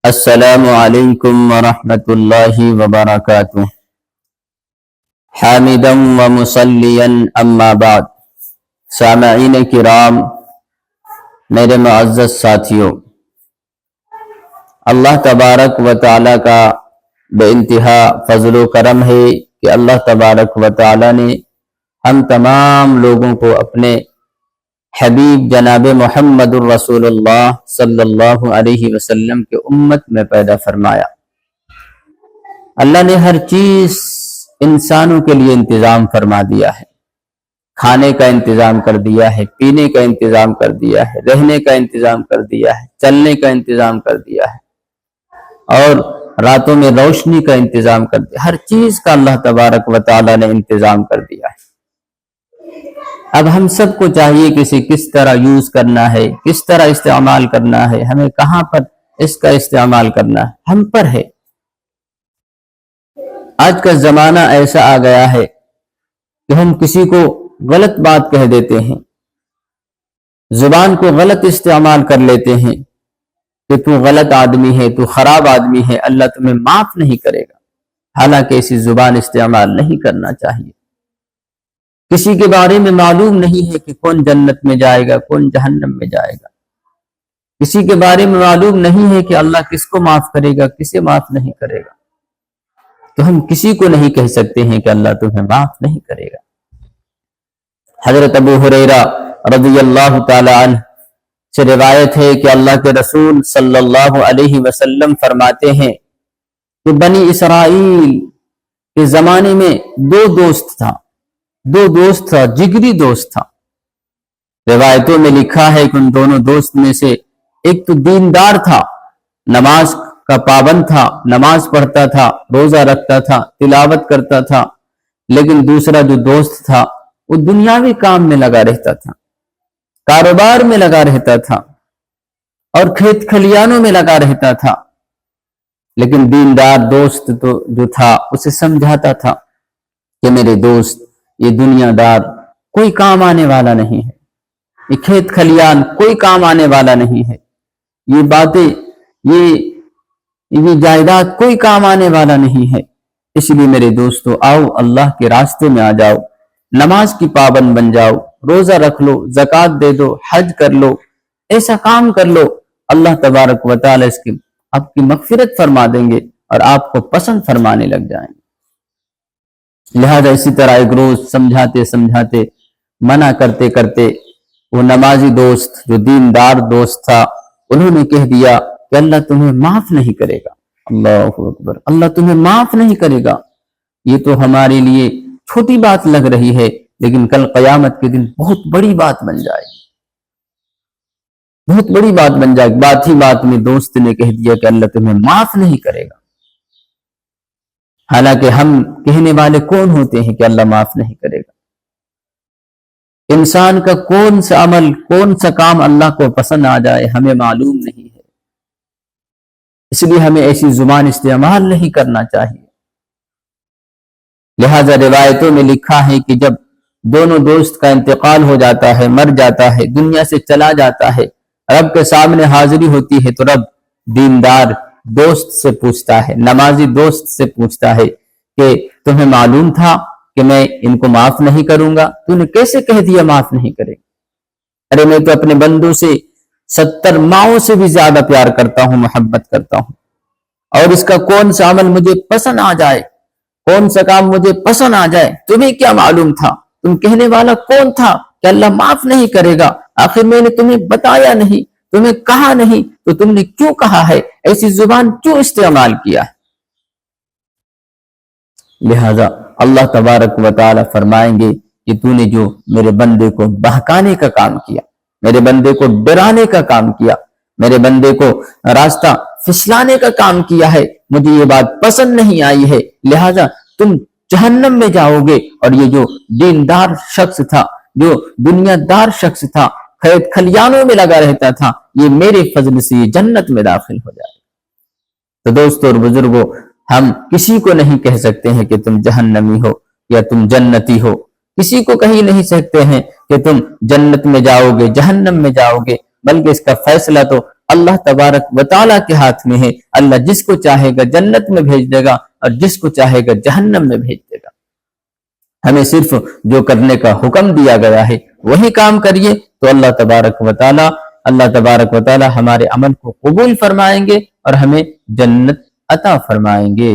السلام علیکم ورحمۃ اللہ وبرکاتہ۔ حامدا ومصلیا اما بعد۔ سامعین کرام، میرے معزز ساتھیوں، اللہ تبارک و تعالی کا بے انتہا فضل و کرم ہے کہ اللہ تبارک و تعالی نے ہم تمام لوگوں کو اپنے حبیب جناب محمد الرسول اللہ صلی اللہ علیہ وسلم کے امت میں پیدا فرمایا۔ اللہ نے ہر چیز انسانوں کے لیے انتظام فرما دیا ہے، کھانے کا انتظام کر دیا ہے، پینے کا انتظام کر دیا ہے، رہنے کا انتظام کر دیا ہے، چلنے کا انتظام کر دیا ہے، اور راتوں میں روشنی کا انتظام کر دیا۔ ہر چیز کا اللہ تبارک و تعالی نے انتظام کر دیا ہے۔ اب ہم سب کو چاہیے کہ اسے کس طرح یوز کرنا ہے، کس طرح استعمال کرنا ہے، ہمیں کہاں پر اس کا استعمال کرنا ہے، ہم پر ہے۔ آج کا زمانہ ایسا آ گیا ہے کہ ہم کسی کو غلط بات کہہ دیتے ہیں، زبان کو غلط استعمال کر لیتے ہیں کہ تو غلط آدمی ہے، تو خراب آدمی ہے، اللہ تمہیں معاف نہیں کرے گا۔ حالانکہ ایسی زبان استعمال نہیں کرنا چاہیے۔ کسی کے بارے میں معلوم نہیں ہے کہ کون جنت میں جائے گا، کون جہنم میں جائے گا۔ کسی کے بارے میں معلوم نہیں ہے کہ اللہ کس کو معاف کرے گا، کسے معاف نہیں کرے گا۔ تو ہم کسی کو نہیں کہہ سکتے ہیں کہ اللہ تمہیں معاف نہیں کرے گا۔ حضرت ابو ہریرہ رضی اللہ تعالی عنہ سے روایت ہے کہ اللہ کے رسول صلی اللہ علیہ وسلم فرماتے ہیں کہ بنی اسرائیل کے زمانے میں دو دوست تھا، جگری دوست تھا۔ روایتوں میں لکھا ہے کہ ان دونوں دوست میں سے ایک تو دیندار تھا، نماز کا پابند تھا، نماز پڑھتا تھا، روزہ رکھتا تھا، تلاوت کرتا تھا، لیکن دوسرا جو دوست تھا وہ دنیاوی کام میں لگا رہتا تھا، کاروبار میں لگا رہتا تھا اور کھیت کھلیانوں میں لگا رہتا تھا۔ لیکن دیندار دوست تو جو تھا اسے سمجھاتا تھا کہ میرے دوست، یہ دنیا دار کوئی کام آنے والا نہیں ہے، یہ کھیت کھلیان کوئی کام آنے والا نہیں ہے، یہ باتیں، یہ جائیداد کوئی کام آنے والا نہیں ہے۔ اس لیے میرے دوستو، آؤ اللہ کے راستے میں آ جاؤ، نماز کی پابند بن جاؤ، روزہ رکھ لو، زکوٰۃ دے دو، حج کر لو، ایسا کام کر لو، اللہ تبارک و تعالی اس کی آپ کی مغفرت فرما دیں گے اور آپ کو پسند فرمانے لگ جائیں گے۔ لہذا اسی طرح ایک روز سمجھاتے منع کرتے وہ نمازی دوست جو دیندار دوست تھا، انہوں نے کہہ دیا کہ اللہ تمہیں معاف نہیں کرے گا۔ اللہ اکبر، اللہ تمہیں معاف نہیں کرے گا۔ یہ تو ہمارے لیے چھوٹی بات لگ رہی ہے، لیکن کل قیامت کے دن بہت بڑی بات بن جائے گی، بہت بڑی بات بن جائے گی۔ بات ہی بات میں دوست نے کہہ دیا کہ اللہ تمہیں معاف نہیں کرے گا۔ حالانکہ ہم کہنے والے کون ہوتے ہیں کہ اللہ معاف نہیں کرے گا؟ انسان کا کون سا عمل، کون سا کام اللہ کو پسند آ جائے ہمیں معلوم نہیں ہے، اس لیے ہمیں ایسی زبان استعمال نہیں کرنا چاہیے۔ لہذا روایتوں میں لکھا ہے کہ جب دونوں دوست کا انتقال ہو جاتا ہے، مر جاتا ہے، دنیا سے چلا جاتا ہے، رب کے سامنے حاضری ہوتی ہے تو رب دیندار دوست سے پوچھتا ہے، نمازی دوست سے پوچھتا ہے کہ تمہیں معلوم تھا کہ میں ان کو معاف نہیں کروں گا؟ تو نے کیسے کہہ دیا معاف نہیں کرے؟ ارے میں تو اپنے بندوں سے 70 ماؤں سے بھی زیادہ پیار کرتا ہوں، محبت کرتا ہوں، اور اس کا کون سا عمل مجھے پسند آ جائے، کون سا کام مجھے پسند آ جائے، تمہیں کیا معلوم تھا؟ تم کہنے والا کون تھا کہ اللہ معاف نہیں کرے گا؟ آخر میں نے تمہیں بتایا نہیں، تمہیں کہا نہیں، تو تم نے کیوں کہا ہے؟ ایسی زبان کیوں استعمال کیا ہے؟ لہذا اللہ تبارک و تعالی فرمائیں گے کہ تو نے جو میرے بندے کو بہکانے کا کام کیا، میرے بندے کو ڈرانے کا کام کیا، میرے بندے کو راستہ پھسلانے کا کام کیا ہے، مجھے یہ بات پسند نہیں آئی ہے، لہذا تم جہنم میں جاؤ گے۔ اور یہ جو دیندار شخص تھا، جو دنیا دار شخص تھا، کھیت کھلیانوں میں لگا رہتا تھا، یہ میرے فضل سے یہ جنت میں داخل ہو جائے۔ تو دوستو اور بزرگوں، ہم کسی کو نہیں کہہ سکتے ہیں کہ تم جہنمی ہو یا تم جنتی ہو، کسی کو کہیں نہیں سکتے ہیں کہ تم جنت میں جاؤ گے، جہنم میں جاؤ گے، بلکہ اس کا فیصلہ تو اللہ تبارک و تعالیٰ کے ہاتھ میں ہے. اللہ جس کو چاہے گا جنت میں بھیج دے گا اور جس کو چاہے گا جہنم میں بھیج دے گا. ہمیں صرف جو کرنے کا حکم دیا گیا ہے وہی کام کریے تو اللہ تبارک و تعالیٰ ہمارے عمل کو قبول فرمائیں گے اور ہمیں جنت عطا فرمائیں گے.